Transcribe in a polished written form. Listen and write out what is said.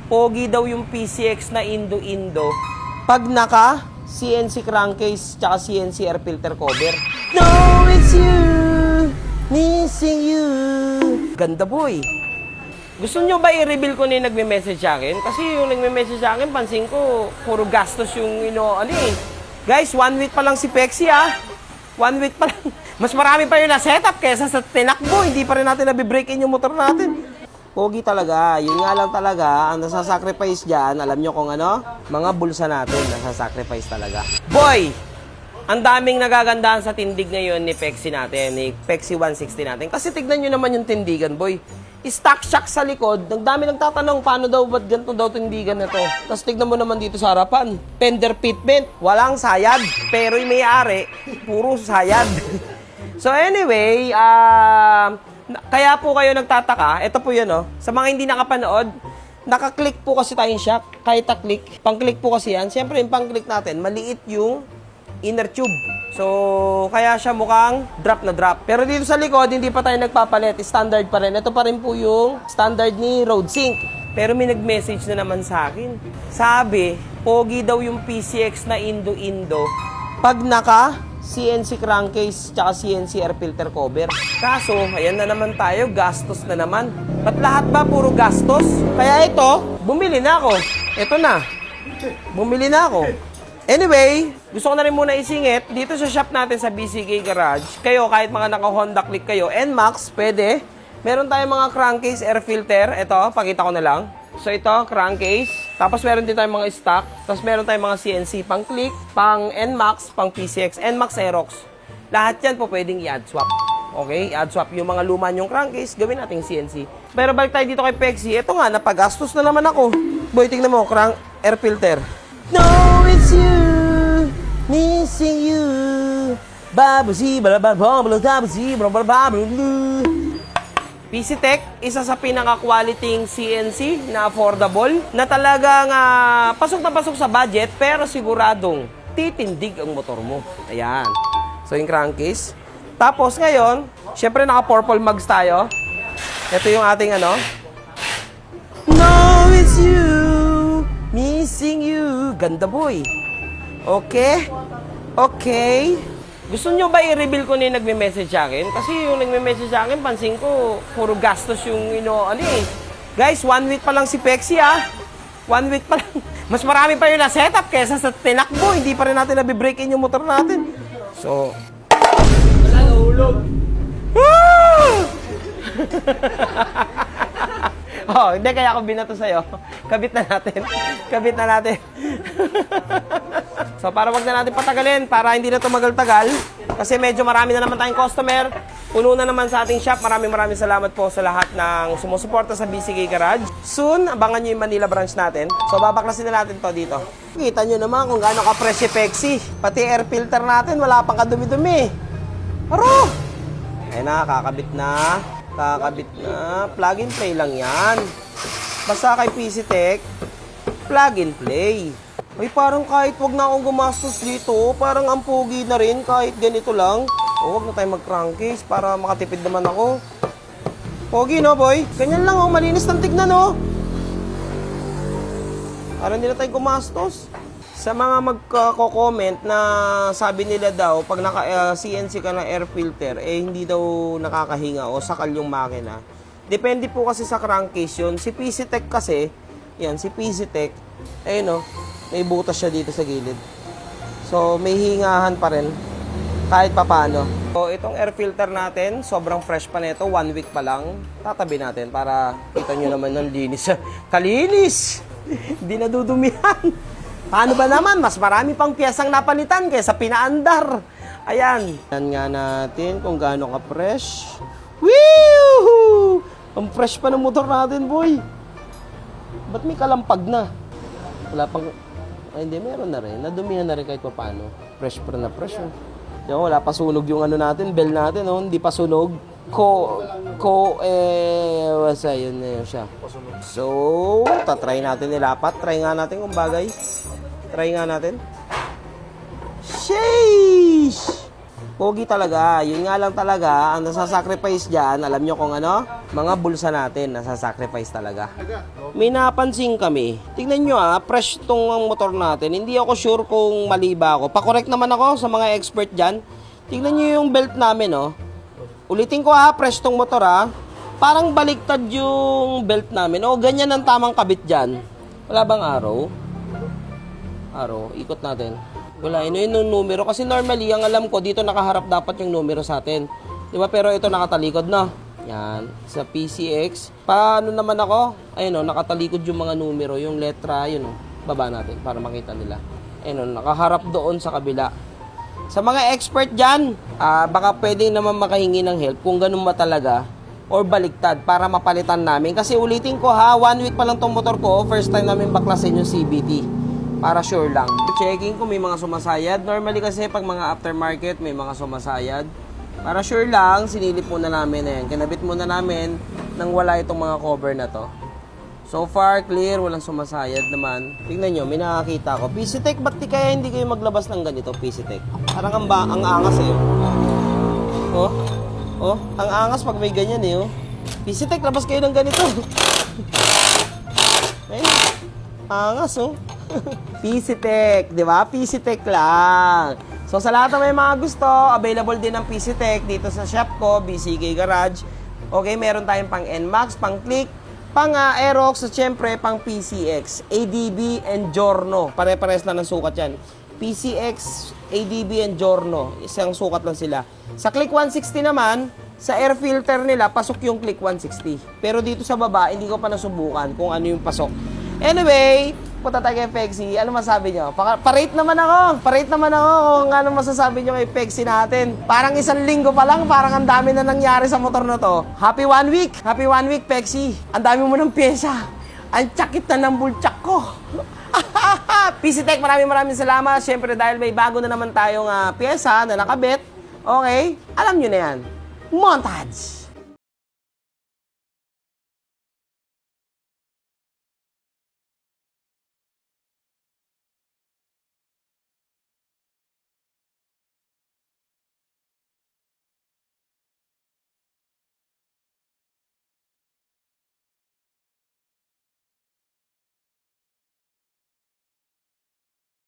pogi daw yung PCX na Indo-Indo pag naka CNC crankcase tsaka CNC air filter cover. No, it's you, missing you. Ganda boy. Gusto nyo ba i-reveal ko na yung nagme-message sa akin? Kasi yung nagme-message sa akin, pansin ko, puro gastos yung Guys, 1 week pa lang si Pexi 1 week pa lang. Mas marami pa yung na-setup kesa sa tinakbo. Hindi pa rin natin nabibreak in yung motor natin. Pogi talaga. Yun nga lang talaga, ang nasasacrifice dyan, alam nyo kung ano? Mga bulsa natin, nasasacrifice talaga. Boy! Ang daming nagagandahan sa tindig ngayon ni Pexi natin, ni Pexi 160 natin. Kasi tignan nyo naman yung tindigan, boy. Stock shock sa likod. Ang dami nagtatanong, paano daw, ba't ganito daw tindigan na to? Tapos tignan mo naman dito sa harapan. Fender fitment, walang sayad. Pero yung may-ari, puro sayad. So anyway, kaya po kayo nagtataka, ito po yun, sa mga hindi nakapanood, naka-click po kasi tayong shock, kahit a-click, pang-click po kasi yan. Siyempre, yung pang-click natin, maliit yung inner tube. So, kaya siya mukhang drop na drop. Pero dito sa likod, hindi pa tayo nagpapalit. Standard pa rin. Ito pa rin po yung standard ni RoadSync. Pero may nag-message na naman sa akin. Sabi, pogi daw yung PCX na Indo-Indo pag naka CNC crankcase tsaka CNC air filter cover. Kaso, ayan na naman tayo, gastos na naman. Ba't lahat ba puro gastos? Kaya ito, bumili na ako. Ito na. Bumili na ako. Anyway, gusto ko na rin muna isingit, dito sa shop natin sa BCK Garage, kayo kahit mga naka-Honda Click kayo, NMAX, pwede. Meron tayong mga crankcase air filter. Ito, pakita ko na lang. So ito, crankcase. Tapos meron din tayong mga stock. Tapos meron tayong mga CNC pang Click, pang NMAX, pang PCX, NMAX Aerox. Lahat yan po pwedeng i-add swap. Okay, i-add swap yung mga luma yung crankcase, gawin nating CNC. Pero balik tayo dito kay Pexi. Ito nga, napagastos na naman ako. Boy, tingnan mo, crank air filter. No, it's you, missing you. Babusi, balabababalo, tabusi, balabababalo. PC Tech, isa sa pinaka-quality CNC na affordable, na talagang pasok na pasok sa budget, pero siguradong titindig ang motor mo. Ayan. So, yung crankcase. Tapos ngayon, syempre naka-purple mugs tayo. Ito yung ating No, it's you, missing you. Ganda boy. Okay? Okay. Gusto nyo ba i-reveal ko na yung nagme-message sa akin? Kasi yung nagme-message sa akin, pansin ko, puro gastos yung Guys, 1 week pa lang si Pexi 1 week pa lang. Mas marami pa yung na-setup kesa sa tinakbo. Hindi pa rin natin nabibreak in yung motor natin. So, wala na hulog. Oh, hindi kaya ako binato sa'yo. Kabit na natin. Kabit na natin. So, para wag na natin patagalin, para hindi na ito magal-tagal. Kasi medyo marami na naman tayong customer. Puno na naman sa ating shop. Maraming salamat po sa lahat ng sumusuporta sa BCK Garage. Soon, abangan nyo yung Manila branch natin. So, babaklasin na natin to dito. Kita nyo naman kung gaano ka-fresh si Pexi. Pati air filter natin, wala pang kadumi-dumi. Aro! Ayun na, kakabit na. Kakabit na. Plug and play lang yan. Basta kay PC Tech, plug and play. Ay, parang kahit wag na akong gumastos dito, parang ang pogi na rin kahit ganito lang. O, wag na tayo mag-crankcase para makatipid naman ako. Pogi, no, boy? Ganyan lang, malinis ng tignan, no? Parang hindi na tayo gumastos. Sa mga magko-comment na sabi nila daw, pag naka-CNC ka ng air filter, hindi daw nakakahinga o sakal yung makina. Depende po kasi sa crankcase yun. Si PC Tech kasi, yan, si PC Tech, ayun, no? May butas siya dito sa gilid. So, may hingahan pa rin. Kahit papano. So, itong air filter natin, sobrang fresh pa nito. 1 week pa lang. Tatabi natin para kita nyo naman ng linis. Kalinis! Hindi nadudumihan. Paano ba naman? Mas marami pang piyesang napalitan kaysa pinaandar. Ayan. Yan nga natin kung gaano ka-fresh. Woo! Ang fresh pa ng motor natin, boy. Ba't may kalampag na? Wala pang... Ay, hindi, meron na rin. Nadumihan na rin kahit pa paano. Fresh pa na fresh. Yung, wala pa sunog yung natin, bell natin, hindi pa sunog. Wasa, yun na yun siya. So, tatry natin nilapat. Try nga natin kung bagay. Try nga natin. Sheesh! Pogi talaga. Yun nga lang talaga, ang nasasacrifice dyan, alam nyo kung ano? mga bulsa natin, nasa-sacrifice talaga. May napansin kami. Tignan nyo fresh tong motor natin. Hindi ako sure kung mali ba ako. Pa-correct naman ako sa mga expert dyan. Tignan nyo yung belt namin, oh. Ulitin ko fresh tong motor Parang baliktad yung belt namin. O, ganyan ang tamang kabit dyan. Wala bang arrow? Arrow, ikot natin. Wala, yun yung numero. Kasi normally, ang alam ko, dito nakaharap dapat yung numero sa atin. Diba? Pero ito nakatalikod na. Yan, sa PCX. Paano naman ako? Ayun nakatalikod yung mga numero, yung letra, yun baba natin para makita nila. Ayun nakaharap doon sa kabila. Sa mga expert dyan, baka pwede naman makahingi ng help kung ganun ba talaga or baliktad para mapalitan namin. Kasi ulitin ko 1 week pa lang tong motor ko, first time namin baklasin yung CVT. Para sure lang. Checking kung may mga sumasayad. Normally kasi pag mga aftermarket, may mga sumasayad. Para sure lang, sinilip muna namin na yan. Kinabit muna namin nang wala itong mga cover na to. So far, clear. Walang sumasayad naman. Tingnan nyo, may nakakita ko. PCTech, ba't kaya hindi kayo maglabas ng ganito, PCTech? Parang ang angas ang angas pag may ganyan PCTech, labas kayo ng ganito. Angas PCTech, di ba? PCTech lang. So sa lahat ng may mga gusto, available din ang PCTech dito sa shop ko, BCK Garage. Okay, meron tayong pang NMAX, pang Click, pang Aerox, at syempre pang PCX, ADB, and Giorno. Pare-pares lang ng sukat yan. PCX, ADB, and Giorno. Isang sukat lang sila. Sa Click 160 naman, sa air filter nila, pasok yung Click 160. Pero dito sa baba, hindi ko pa nasubukan kung ano yung pasok. Anyway, punta tayo kay Pexi. Ano masabi nyo? Pa-rate naman ako. Pa-rate naman ako kung ano masasabi nyo kay Pexi natin. Parang 1 linggo pa lang, parang ang dami na nangyari sa motor na to. Happy 1 week. Happy 1 week, Pexi. Ang dami mo ng pyesa. Ang tsakit na ng bultsak ko. PCTech, maraming salamat. Siyempre, dahil may bago na naman tayong pyesa na nakabit. Okay? Alam nyo na yan. Montage!